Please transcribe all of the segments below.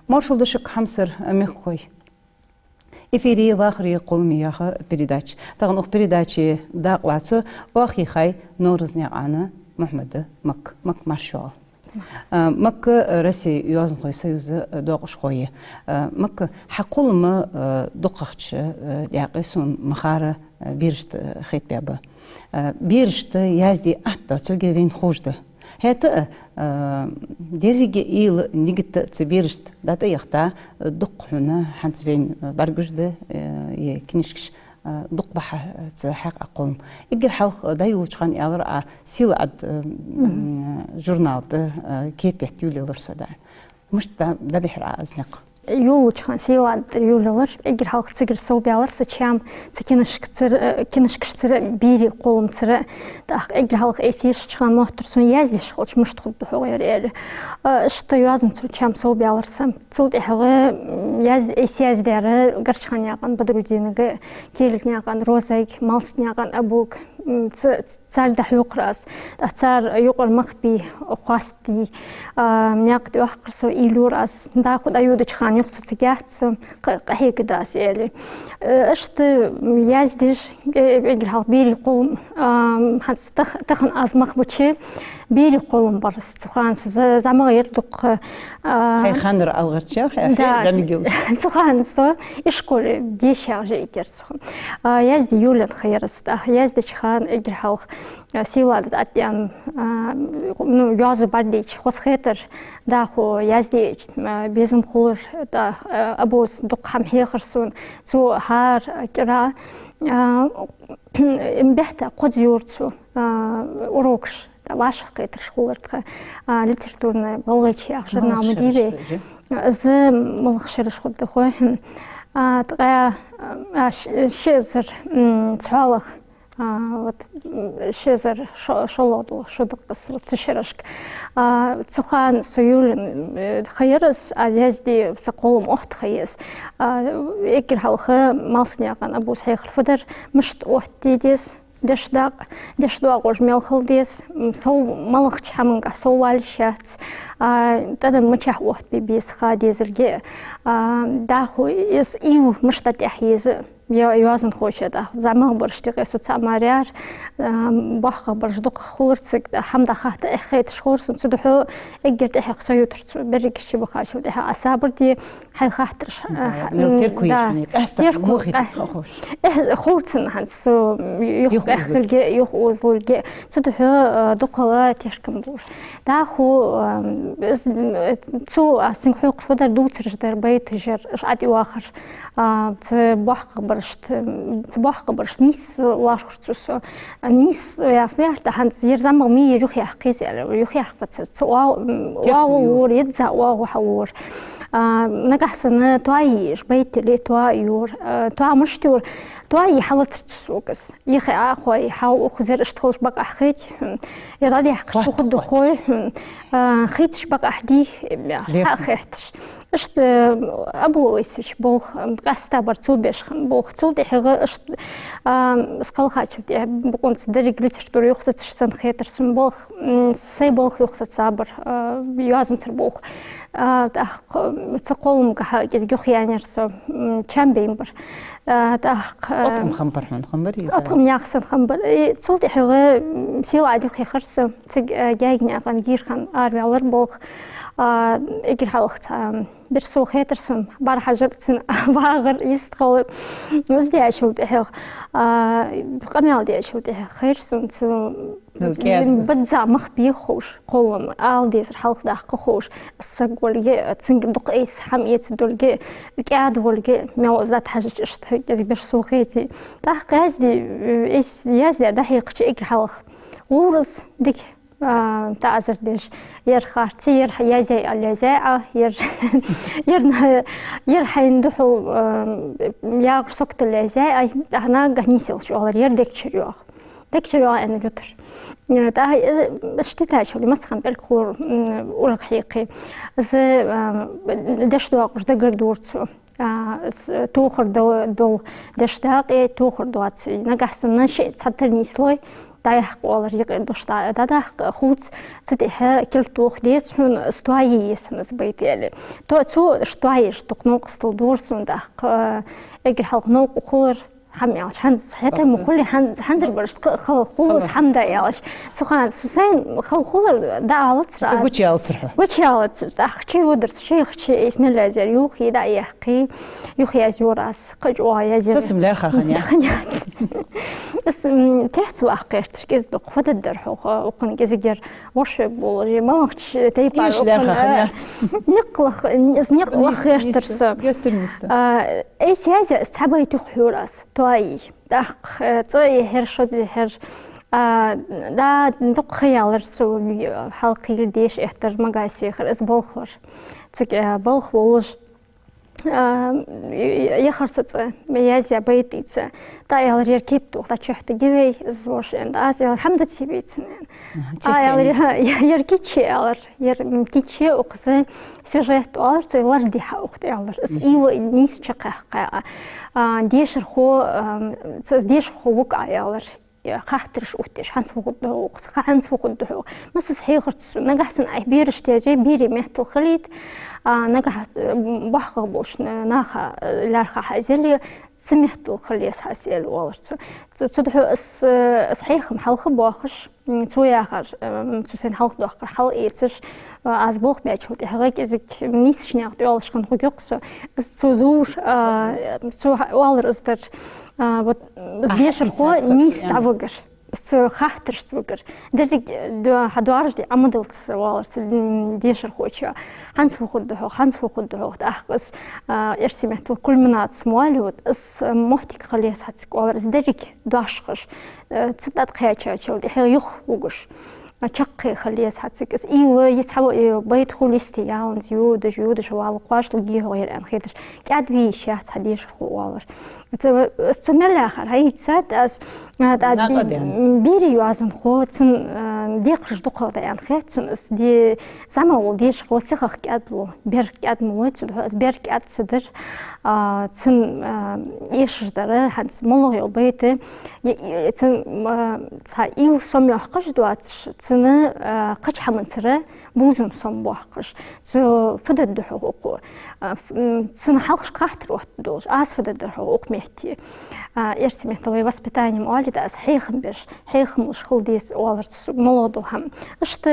Маршал дышек хамсер мехкой. Эфире вахри колмияха передач. Тагын ух передачи дaqlатсы вахихай норызняғаны Мухаммады Мак маршал. Мак Россия Юазынхой союзы доғыш қойы. Мак хақулымы доқақчы яқысын махары биршті хейтбебі. Биршті язди атта цөге вейн хожды. Это дереге ил нигит цибиршт дата яхта доқхуна хантвейн баргужды книжкш доқбаха цхақ ақолм. Игер халқ дайулчқан явыр сил ад журналды кепет юлилырса да. Мышта да бихра азнақ. Юлчхан силад юлилар игер халқ цигер соубялар сачам кинешкштер бири қолымцыры дақ игер халқ эсиш чхан мохтурсун яздиш холч муштхуд хогер эр шта юазын чам соубяларсам цулд хогы яз эсяздары гарчхан яган бадрудинге келгняган розайг малсняган абук цар да юқрас цар юқр махби хвасти някд вахқрсо илурас да худа юдчхан юхсуцгяцу қахикдас ели шты яздиш игер халқ бири қол хастах тахан азмах бучи бири қолым бар цухан замага ердук хайхандыр алгарча замигил цухан со ишколе дешар жейгер цухан язди юлет хайрста язди чхан игер халқ силад атян ну язы бардич хосхетер да хо язди безим хулur да абус дуқам хехерсун цу хар кира имбехта қод юрцу урокш ваша кетрш хулыртха литературная болгачи журнал мудири з молхшерш худды хой тга шезер цалах вот шезер шолоду шудыкс цешерашк цухан союлен хайрас азязди сақолым охт хайс экер халхы малсняган абу сайхрфадер мышт охтидес дешдақ ожмел хылдес соу малых чамынға соу алшац тады мычах охт бибес хадезерге даху ес ию мыштат яхезі юазын хочет заман борштиге соцамаряр бахка борждук хулырцык хамда хата эхет шхурсын судуху эггерт эхек соютрцу берикши бахашыл деха асабырди хайхахтырш мелтер куишни кастар мохит хош хурцын хансу юх эхлге юх озлге судуху дукала тешкам бур даху цу асин хуқфадар дуцрждар байтжер ати вахар ц бахка صباح قبرش نيس لاشخصو نيس يا فيرت هان زير زعما مي يروح يحقيس يروح يحقص واو يتزا واو حور نجح سنة توعيش بيت اللي توعيور توع مشتور توعي حالة تسوقس يخي أخوي حاو خزر اشتغلش بقى حخيت يرادي حقش خد خوي خيتش بقى حدي حخيتش اشت أبو يسوش بوخ قاستا برتو بيشخن بوخ تولدي حقا اشت اسقال خاتشل دي بقون صدري قلتش دور يخصت شسن خيتر سن بوخ سي بوخ يخصت صابر يوازم تر بوخ تقولم كها جزجوخ يانيرسو تشامبين بر أطعم خمبر حن خمبر أطعم ياخسن خمبر تولدي حقا سيو عدوخ يخرسو جايجني أغان جير خان أربي على بوخ إجر حلقت برسو خيترسون بار حجرتن باغر يستقل وزدي أشوف ده قميال دي أشوف ده خيرسون بدزا مخبي خوش قوم آل ديزر حلق ده خوش السقولجي تسنجر دق إيس حميت دولجي قاعد ولجي ماوز ذات حاجة اشتهي جزي برسو خيتي ده قاعد إيس يازدي ده يقش إجر حلق ورز ديك تعذر ديش ير خارتي ير حيازي اليزاعة ير حيندحو ياغر سوكت اليزاعة هنا غنيسيل شغل ير ديكشريوغ أنا جتر ده اشتتاش اللي مسخن بالكور ورق حقيقي زي دش دواقش دقر دورتسو توخر دو دشتاقي توخر دواتسي نقحسن نشئ تحتر نيسلوي دايح والر يقدر دوشتا داح خوت تديها كل توخ ديس هون استوائي يسون زبيت يلي تو استوائيش تقنوق استلدور سون داح اجر حلق نوق وخور حمياش هنز حتى مخلي هنزر برشت خلص حمدا ياش سخان سوسين خلر دا علت رأس وش يالصرحه وش علت أخشي ودرس شيخ شيء اسم الله زر يوخي دا يحكي يوخي أزوراس قجوا يزر سلسم لا خنيات بس تحت وأحقيش تشكيز دق فتدر وقن جزجر وش بولجي ما وقتش تيبار ايش لا خنيات نقلخ يشترس أي سياسة استحبي تخيراس توي دق توي هرشود هر دا دق خيال رسو حلقي ديش احتر مقاسي خرس بلخور تك بلخ ولج يخرصت ميازيا بيتيتس تا يال يركبتو تا تشحت جوي زوش اند از يال حمد تسيبيتسن يال يركيتشي يركيتشي وقز سجيت اور تو وردي حوقت يال اس ايو نيس شقه ديش خو ديش خو وقع يال خاطرش اوتش حنس فقده حنس فقده مس صحيح خرص نجحسن اي بيرش تاجي بيري مهتو خليت نجحت بحق بوش ناخا لارخا حازلي سمحتو خليس حاسيل والرتو تصدحو صحيح محلخ بواخش تويا اخر توسن حلق دوخر حل ايتش از بوخ بيچوت هاك ازك نيس شنيق دولش كن خوقس سو زور سو والر استر بس بيش خو نيس تعوقر سو خاطرش سوقر درج دو حدوارج دي عمدلت والرت ديش خوچا هانس فخده اخس ارسمت كل منات سموالوت اس محتك خليس حتك والرت درج داشخش تصدق خياچا چل دي يخ وقش أشقي خليس حتسكس إيوه يسحبوا بيت خليستي ياون زيود شوال قاش لقيه غير أن خيتش قاعد بيش يحت حديش خوالر استمر الآخر هاي تسات أس بيري يوازن خو تن ديقرش دقة يعني خيتش أس دي زعما ولديش خو سخخ قادلو بيرك قاد موت أس بيرك قاد صدر تن يشش دره هنس ملغي البيت تن إيل سمي حقش دواتش تنا قش حمنتره بوزم سم بوحقش سو فدد حقوق تنا حقش قحت روح دوش أس فدد حقوق مهتي إرسي مهتوي بس بتاني مالي ده حيخم بيش حيخم وش خلديس والرت سوق ملودو هم اشت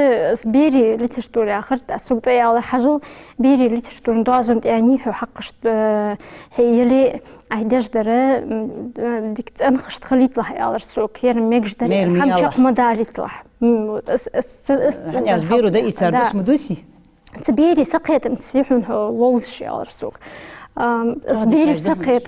بيري لترتوري آخر ده سوق زي على حاجة بيري لترتوري دوازن يعني هو حقش هيلي عهدش دره ديك تنخشت خليت له على السوق ير ميجش دره هم شق مداريت له يعني أزبيرو ده يتردس مدوسي تبيري سقيت مسيحون هو وولش على السوق أزبيري سقيت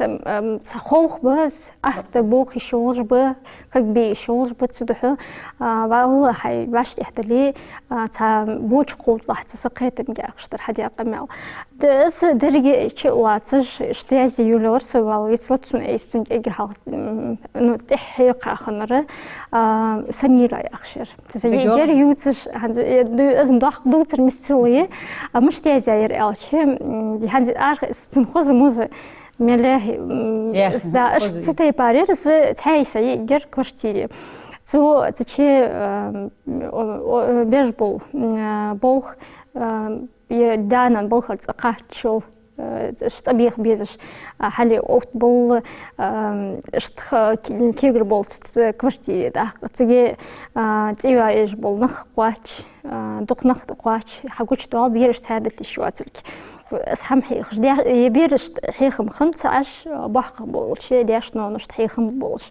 سخوخ بس أحد بوخي شوش به كبي شوش بتصدحه والله هاي باش تحتلي تا بوش قوت لحظة سقيت مجا أخشتر حدي أقمل دس درجة شواتش اشتياز يولور سوال يتلتون أيستن إجرها إنه تحقيق خنرة سميرة أخشر تزي جر يوتش هند أزم ضخ دوتر مستوية مش تيازير ألشي هند آخر استنخوز موزة ملاهي دا أش تتي بارير س تحيس يجر كوشتيري تو تشي بيجبل بوخ دانا بوخر تقاتشو اشتبيخ بيزش حالي اوت بول اشتخ كيغر بولت كوشتيري دا تجي تيوا ايش بول نخ قواتش دوق نخ قواتش حقوش دوال بيرش تهدت الشواتلك اسحم حيخ يبيرش حيخم خنت عش بحق بولش دياش نونش حيخم بولش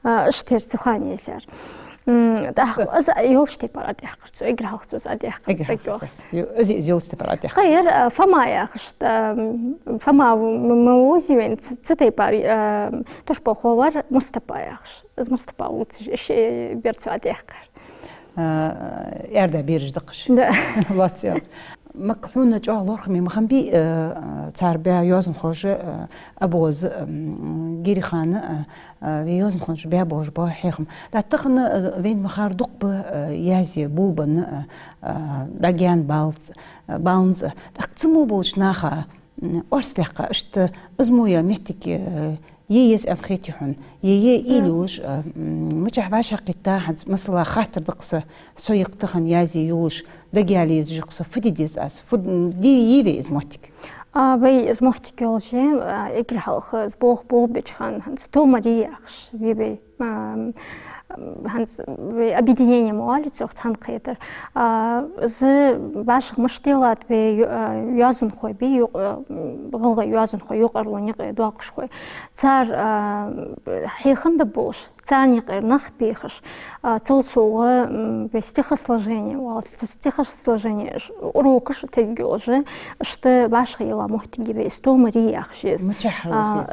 اشتر سخاني يسار داخ از يولش تبارات يحقرت اجر حقت از يحقرت از يولش تبارات خير فما ياخشت فما موزي وين تتيباري توش بخور مستبا ياخش از مستبا وتش بيرتو عاد يحقر يردا بيرج دقش واتساب مكحونة جاه لورخمي مخنبي تربية يوزن خوش أبوز جيري خانة يوزن خوش بيا بوش باه حيخم تعتقن وين مخاردق يازي بوبن داجيان بالنز تقسمو بوش ناخا أرستيقا اشت أزمويا محتك ييز أنخيتهن إيلوش مجح باشا قطع حنس مثلا خاطر دقصة سويق تخن يازي يوش دقياليز جقصة فديديز أس فد دي يبي إزمتك بي إزمتك يولجي إجر حلخ زبوخ بوخ بيتشخان هنس تومري أخش بيبي هنس объединение موالد سوخت هن قيدر ز باش مشتغلات بي يازن خوي بي غلغ يازن خوي يقر ونيق دواقش خوي تار حيخن دبوش تار نيقر نخ بيخش تلسوغ بستيخ сложение والت стих сложение урокш тегюлжи шты باش خيلا محتاجي بي استومري أخشيز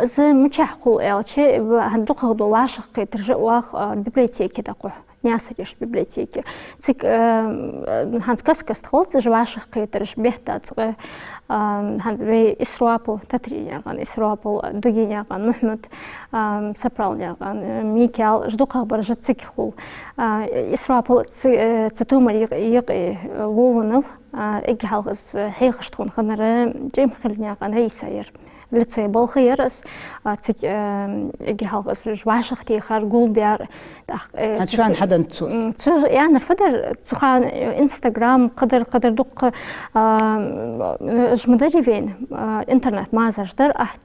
ز متشح قول элче هندوق هدو باش قيدر واخ библиотеки такой нясыриш библиотеки цик ханс каскас тхолц жваших кайтерш бехтацгы ханс бе исруапу татриняган исруапу дугиняган мухмед сапралняган микал ждука баржы цик хул исруапу цитумар йык вовнов игралгыз хейхштун ханары джемхилняган рейсайер лицей был херес, играл с жвашахти харгул биар. أشوان حدا نتوس. يعني الفدر تخان إنستغرام قدر دق جمدري فين إنترنت ما زجدر أحد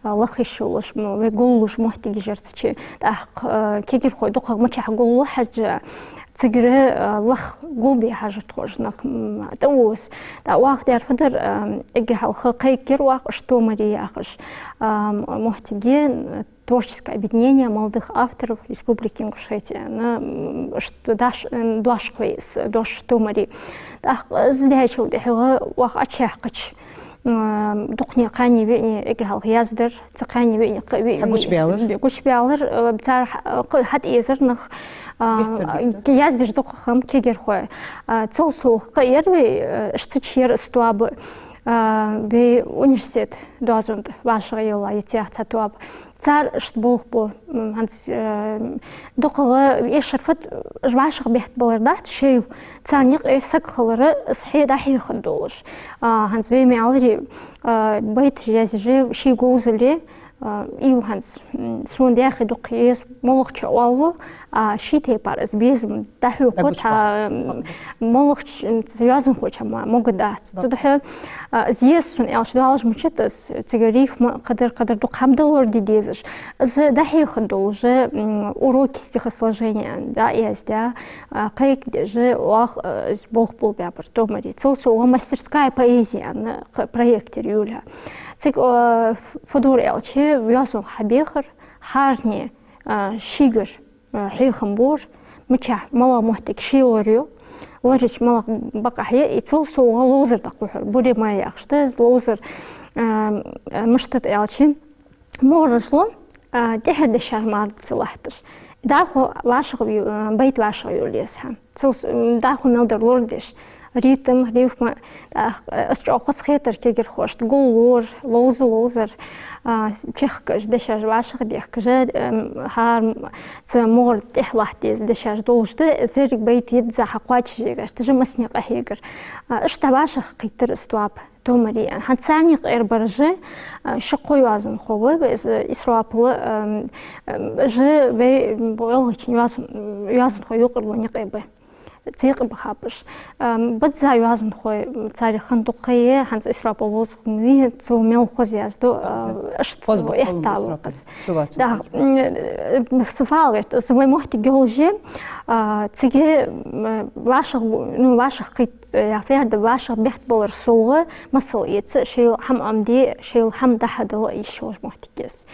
بلخيشولش بيقولش محتاج جرتشي أح كيجي خوي دق متشح قول حاجة تجري لخ قلبي حاجة تخرج نخ توس واحد يرفدر إجرها الخلقي كيروح أشتومري أخش محتاجين творческое объединение молодых авторов Республики Ингушетия на дош томари здесь вот это вах ачахкач духни қани вени играл яздер цақани вени гуч биалер бтар хат езер нах яздер духам кегер хой цолсу қайерви штичер стуабы بي университет دوازند واشغ يلا يتيح تطواب صار اشتبوخ بو هنس دقة يشرفت جواشغ بيحت بلردات شيء ثاني يسق خلرة صحي دحي خدوش هنس بي معلري بيت جازي شيء جوزلي إيو هنس سون داخل دقيس ملخش والله شيء تبارز بيزم دحي وقت ملخش زيازن خوش ما مقدات تدحي زيس سون إلش دالش مشتس تجريف قدر دق هم دلور ديديزش ز دحي خدوش уроки стихосложения да езда кайк деже вах бог бул бябр томари целсу мастерская поэзия на проекте Юля цик фодор элче вясун хабехр харни шигер хейхамбор мча мала мохтик шиорю ларич мала бакахе и целсу лозер такой бури моя что лозер мштат элче можешло تحر دشار مارد صلاحتش داخو واشق بيت واشق يوليسها تلس داخو ملدر لوردش ريتم ريف ما استراقص خيتر كيجر خوش تقول لوزر تشخكش دشار واشق ديخكش هار تمور تحلحتيز دشار دولجد زيرك بيت يدزا حقواتش جيجر تجمسني قهيجر اشتا واشق قيتر استواب تومري هنساني غير برجة شقوي وازن خوه بس إسرائيل جه بيولهش يازن خوي يقرب ونقيبه تيق بخابش بدزا يازن خوي تاريخن دقية هنس إسرائيل ووز مي تو ميل خوزياز دو أشت إحتال قص ده سفالت زمي محتي جولجي تيجي واشق قيت يعرفها ده واشق بيحت بولر صوغة مثل يتس شيل حم أمدي شيل حم ده هذا إيشوش محتيجس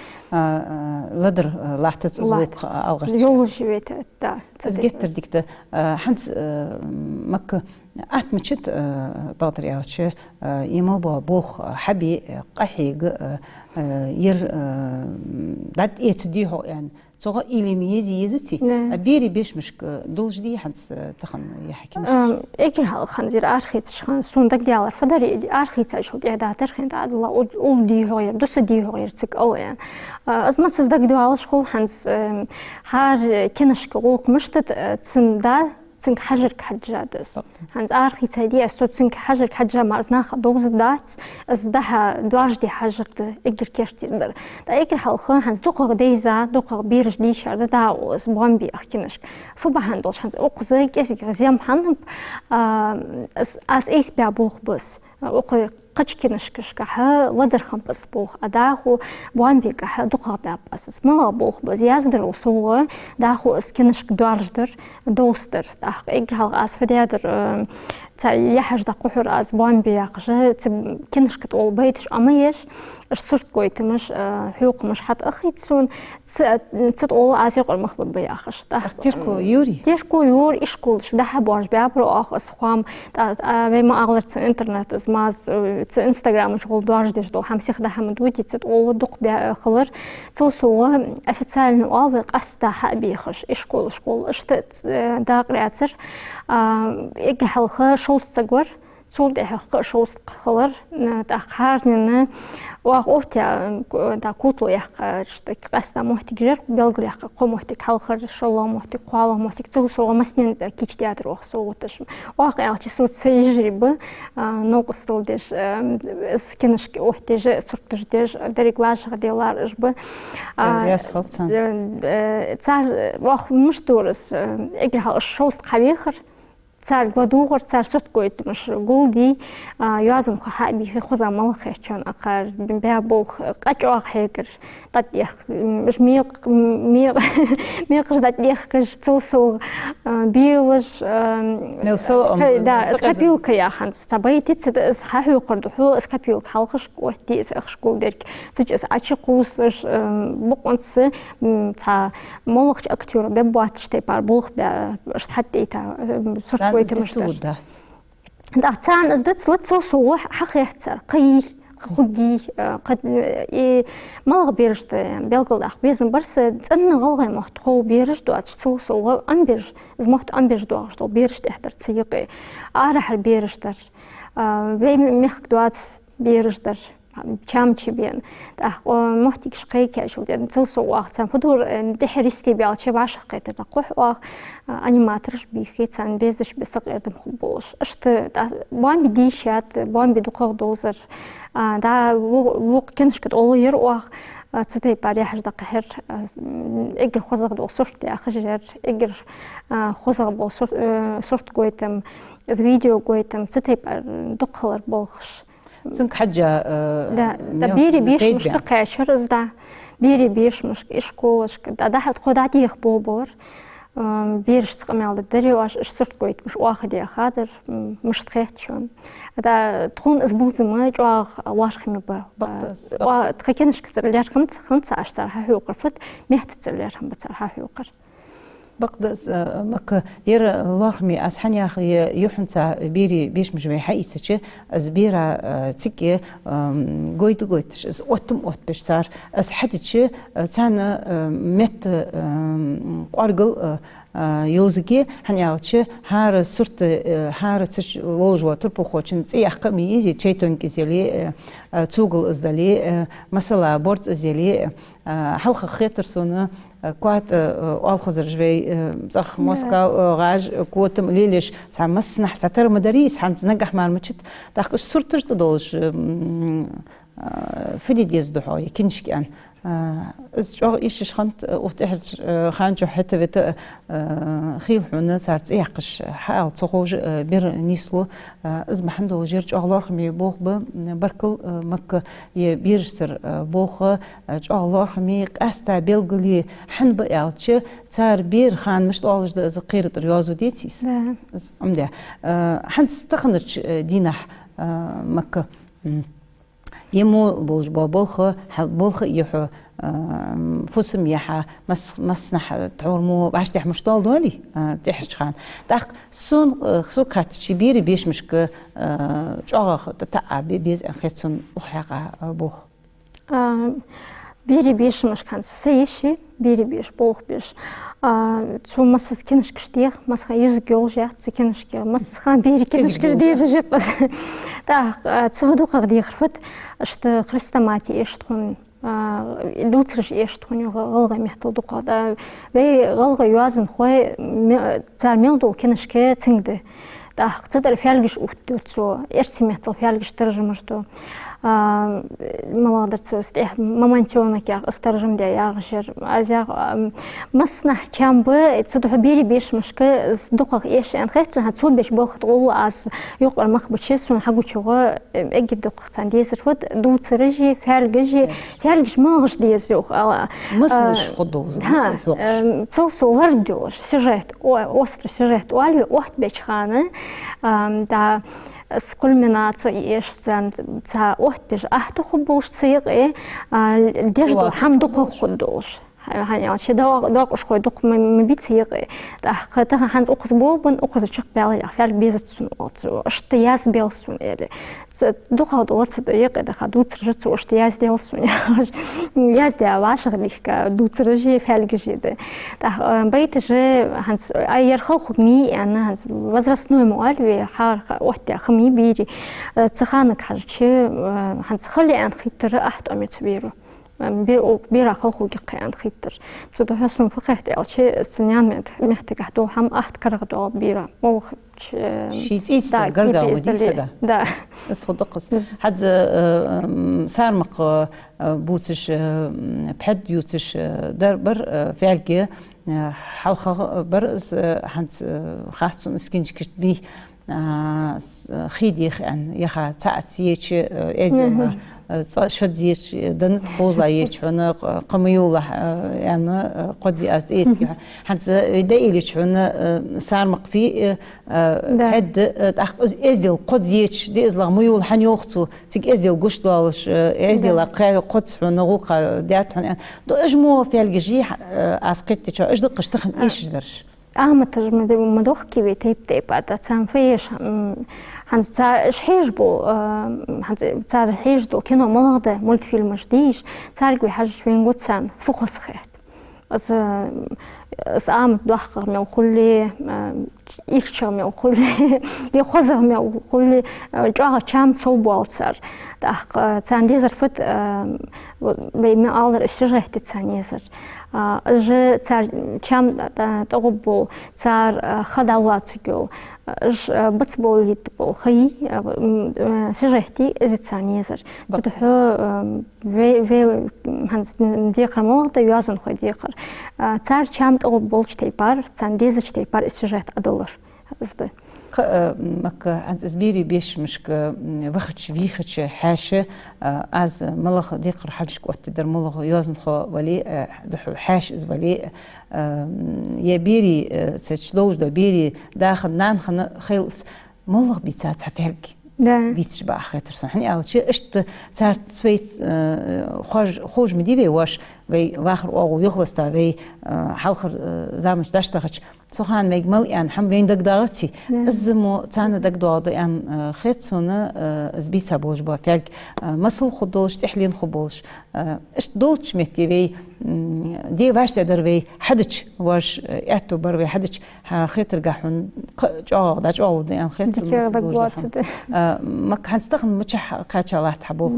لدر لاحتت زوق أوغش جولجي بيت ده زجتر ديكته حنس مك أتمشت بقدر أشي يمل بوخ حبي قحيق ير دات يتديه يعني صغا إلي ميزي يزتي أبيري بيش مشك دولج دي حنس تخن يحكي مش إيكن هالخنزير آخيت شخن صندق ديالر فدري آخيت أشوف دي داتر خن داد الله أول دي هوير دوس دي هوير تك أو يعني أزمة صدق ديالر شغل حنس هار كنش كقول مشتت تسندا цинк حجر كحجادس هنز آخر تادي أسود цинк حجر كحجة ما أزناخ دوز دات أزدها دوارجدي حجر إجر كيرتي در دا إجر حلخه هنز دوقة ديزا دوقة بيرج دي شارد دا أسبوعن بي أخكنش فبهن دوش هنز أقزي كيسي غزيام حنب أس إيس بيابوخ بس أقزي قش كنشكش كها ودر خم بس بوخ أداخو بوان بيكها دقة بس اسمه بوخ بس يازدر وصوه داخو اسكنشك دوارجدر دوستر داخ إجر هالغاس فديادر تاع يحج دقوحر از بوان بياقجه كنشك تقول بيتش أميش إش صرت قويت مش حقوق مش حتى أخي تسون تقول عزيق المخبر بياقش تيركو يوري تيركو يور إيش كولش ده بوانج بيابرو أخ أسخام بما أغلط إنترنت إزماز إنستغرام شغل دوارج ديجدول همسيخ ده همدوتي تقول دق بخلر توصوا أفتسال نوابق أستا حبيخش إيش كولش كول إيش ده قرأتر إجر حلقة شوز تجور صوت إحقاق شوز خلر تأخرنا وأختي دا كوتو يحق قصدا محتك جر بلغر يحق قو محتك حلقر شلا محتك قوالا محتك توصو مسنين كيش تياتر وخصوتش واقع صوت سيجرب نوقصل ديش سكنش أختي صرتش ديش دريق واجه ديلار إجب ياس خلطان تار واخ مش دورس إجرها الشوز قبيخر تار قدوغر تار صوت قويت مش قولدي يوازن خحاء بيخي خوزا ملخي چون أقار بيها بوخ قاچواق هيكر تاتيخ مش ميقش تاتيخ كش توسو بيوش نلسو دا اسكابيلك يا خانس تبايتي تسد اسحاحو قردوحو اسكابيلك حلقش قوتي اسخش قولدرك تج اس عشي قوسش بقونس تا ملخش اكتور ببواتش تيبار بوخ اشتحتي تا صرت قويت مشتر دا تان ازدت لتصوصو حقيقتر قي خدي قد ملغ بيرجت بيلقل أخ بيزن برس تأن غلغي محتخو بيرج دو أتشوصو أنبيرج إذ محت أنبيرج دو أخشتو بيرج تحتر تسيقي أرح البيرج در بي ميخك دوات بيرج در چامچی بیان تا محتیک شقی کشول دن تلسو وقت فدور دحرستي بیالچه باش قیتر دقوح و انیماترش بیخی تن بیزش بسقیردم خوبوش اشت بان بدیشات بان بدقق دوزر دا وق کنش کد اولیر و تسدي باري حاجة قهر إجر خوزق دو صورت يا خجر إجر خوزق بو صورت قويتم فيديو قويتم تسدي بار دقلر بوخش تنك حاجة دا بيري بيش مش تقاشر دا بيري بيش مش إشكولش دا حد خدعتي يخبوبور بيرش تقميال الدري واش صرت قويت مش واخد يا خاطر مش تخيت شون دا تكون أسبوع ما جوا واش خمي بقتس تخيكنش كتر ليش خمسة عشر حيو قرفت مهت تسليش هم بتصير حيو قر بقدس مك ير لخمي أسحن يا أخي يحنت بيري بيش مش بيحيسش أز بيرا تيكي قويت أز أوتم بيش صار أز حدتش تانا مت قارقل يوزكي هنياوتش هار صرت هار تش ووجوا تربو خوشن تيح قميزي تشيتون كيزيلي توغل ازدالي مثلا بورت ازدالي حلقة خيطر سونا كوات ألخزر جوي زخ موسكا غاج كوتم ليلش سامسنح ساتر مداريس حنت نجح مع المشت داخل صرت تدولش فدي ديز دحوي كنش كان جو إيش خنت وفتحت خانجو حتى بت خيل حنا صارت يحقش حال تخوج بير نيسلو إز محمد جيرج أغلار خمي بوخ بركل مك يبيرسر بوخ أغلار خمي قاستا بيلقلي حن بيالش صار بير خان مش طالج ده زقيرة رياضو ديتيس أمده حن استخنش دينح مك يمو بوج بولخ يحو فسم يحا مسنح تعورمو باش تح مشطال دولي تحرج خان داق سون خسوكات شبيري بيش مشك جوغ تتع بيز خيتسون وحقا بوخ بيري بيش مش كان سيشي بيري بيش بولخ بيش تو مسس كنش كشتيخ مسخ يوز جولجا تسكنش كي مسخ بيري كنش كشدي زجب بس تا تو هدو قدي خرفت اشت خرستماتي اش تكون دوترش إيش تخوني غلغة محتل دقة بي غلغة يوازن خوي تار ميلدو كنش كي تنقده دا قصدر فيالجش أوتوتسو إرسي محتل فيالجش ترجمشتو ملادرتسو استيح مامانتيونك يا استرجم دي يا غشر أزيغ مصنح كامبو تصدح بيري بيش مشكا دقق إيش أن خيتو هتسو بيش بوخ تقولو أز يقر مخبتشيسون حقو شغو أجي دقق تانديز رفض دو ترجي فيالجش مالغش ديزيوخ مصنش خدو تصوصو وردوش سجهت أوستر سجهت والي واحد بيش خانة دا с кульминацией ешцен за охт беж ахту хубуш цыгы дежду хамду худуш hani şey daha kuş koyduk mebitiği da hatta hans okuz bobun okuz çok belli afel bezitsun oldu işte yaz belsun eli duha da olsa da yık da hadu tırjı işte yaz belsun yaz da vaşgılika du tırjı felgijide da baytje hans ayır xalq mi yani hans возрастной mualvi har ohta xmi biri tsxanak harçı hans xali an xitr ahd amit biru بيرا خلقو جقيان خيتر تدو حسن فقهت ألشي سنيان محتاج حدو هم أحد كرغدو بيرا مو شيت إيستا قرقا ودي سدا دا صدقس حد سارمق بوتش بحد يوتش دربر فعلك حلقة برز حد خاصون سكينش كشت بيه خيديخ أن يخا تأسيش أزيما شديش دنت قوزا يش أنا قميولة يعني قدي أز إيش حنت دايلي شون صار مقفي حد أزدل قدي يش دي إزلا ميول حنيوختو تيك أزدل قشطوش أزدل قدس ونغوق ديات حن دو أجمو في الجي أسقطت شو أجدل قشتخن إيش درش أحمد مدوخ كي تيب بعد تسام فيش هنز تار شحيج بو هنز تار حيج دو كانوا ملغدة مولد فيلم جديش تار قوي حاجة شوين قد سام فوخس خيط أس أحمد دوخ من كل إيش من كل يخوزه من كل جاه كام صوب صار ده تان ديزر فت بيم على الشجرة تتسانيزر ج تار كام تقبل تار خدوات جو ج بتبول يتبول خي شجرتي إزتسانيزر تدحو في هنز ديقر موضة يوازن خي ديقر تار كام تقبل شتيبار تان ديزر شتيبار الشجرة أدلر هذا مك عند زبيري بيش مشك وقتش ويختش حاشة از ملخ ديقر حاجش قوت در ملخ يوزن خو ولي دحو حاش از ولي يبيري تشلوج دا بيري داخل نان خيلس ملخ بيتات حفلك بيتش بقى خاطر صحني أول شيء اشت صار سويت خوج مديبي واش وي واخر أو يخلص تا وي حلخر زامش داشتغش سخان ميجمل يعني هم وين دك داغتي الزمو تانا دك داغ يعني خيتسونا زبيتا بولش با فعلك مسل خدولش تحلين خبولش اشت دولش متي وي دي واش تقدر وي حدش واش اتو بر وي حدش خيتر قاحون جاغ دا جاغ يعني خيتسونا ما كان استخدم متش قاتشالات حبوخ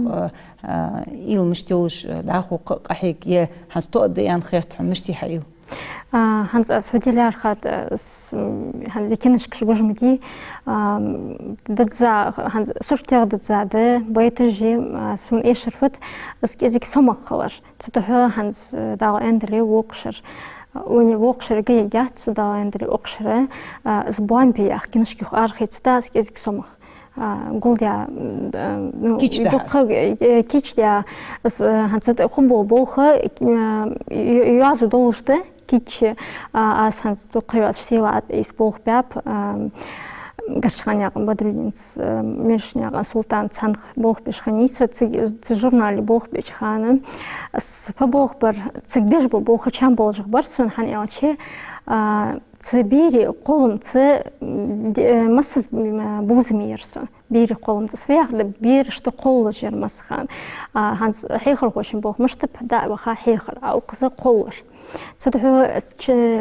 إيل مشتولش داخو قحيك يه هنستقد يعني خيط مشتي حيل هنز أسوديلار خد هنز كنش كشجمتي دتزا هنز سوشتير دتزا ده بيتجي سون إيش رفت إزيك سمك خلاص تدحو هنز دال أندري وقشر وني وقشر جاي جات سدال أندري وقشره زبون بيا كنش كيخ أرخيت ستاس إزيك سمك قولديا كيتشديا هنزت خبو بوخه يازو دولشته كيتش أس هنز تقيوات شتيلات إسبوخ باب قرشخانيا بدرينس مشنيا سلطان تسانخ بوخ بشخانيسو تجورنالي بوخ بشخانة فبوخ بر تسبيش بوخ كم بولج برسون هني أشي تبيري قولم ت массыз бузмирсо бери қолымды свяхлы берішті қолы жер масхан ханс хейхр қошын бол мышты пада ваха хейхр ау қызы қолыр цудху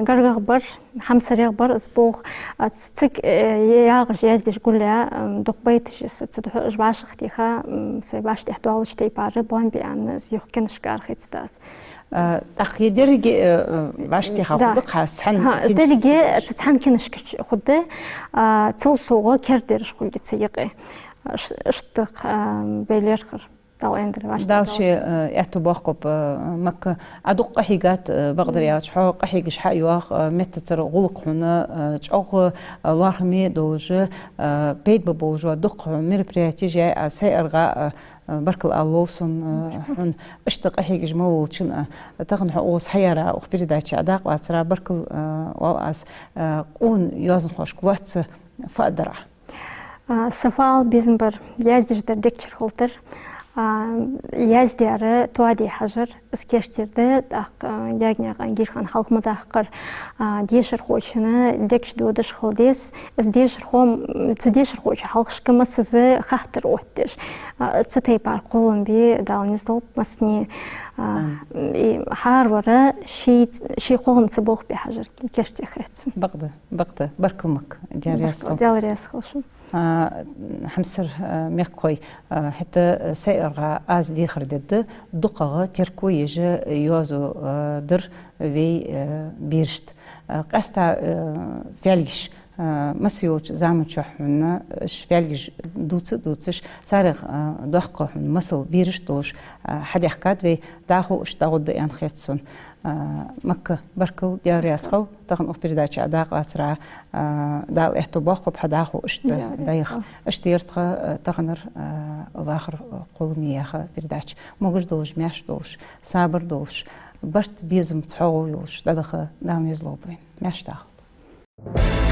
гаргах бар хамсаряг бар сбог цик яг яздиш гуля духбайтиш цудху жбашх тиха се баш тихдуалч тейпары бомби ан зюхкен шкархитстас أخيدرجي باشتي خاطر خاصن درجة تتحن كنش خده توصوغ كردرش خلدي تسيقه اشتق بيليرخر دالشي اعتباقب مك أدق قحيقات بقدر ياتشحو قحيقش حيواق متتر غلق هنا تشوغ لارمي دولج بيت ببولجو دق مربرياتي جاي سيرغا بركل اللوسون حن اشتق قحيقش مولشن تغن حقوس حيارا وخبير دايتش أداق واسرا بركل واس قون يوزن خوش قلات فأدرع سفال بيزنبر يازدر دكتشر خلتر яздері туади хажыр скештерді ягняған гирхан халқымда ақыр дешір қойшыны декш додыш қылдес дешір қом цедешір қойшы халқышкымы сізі қақтыр өттеш цетей бар қолын бе далыныз долып масыне харвары ши қолымцы болып бе хажыр кеште қайтсын бақты бар кылмық диарияс қылшын حمسر ميقوي حتى سيرغا از دي خردد دقغه تركويج يوزو در في بيرشت قستا فعلش مسيوج زعمت شحن فعلش دوتش سارغ دحقه مسل بيرشت دوش حد يحكات في داخو اشتغد ان خيتسون مكة بركل دياري أسخو تغن أخ برداتش أداق أسرع دال احتباق بحداخو دايخ اشتيرتخ تغنر واخر قولمياخ برداتش موجش دولش مياش دولش صابر دولش برت بيزم تحوغو يولش دادخ دان يزلوبين مياش داخل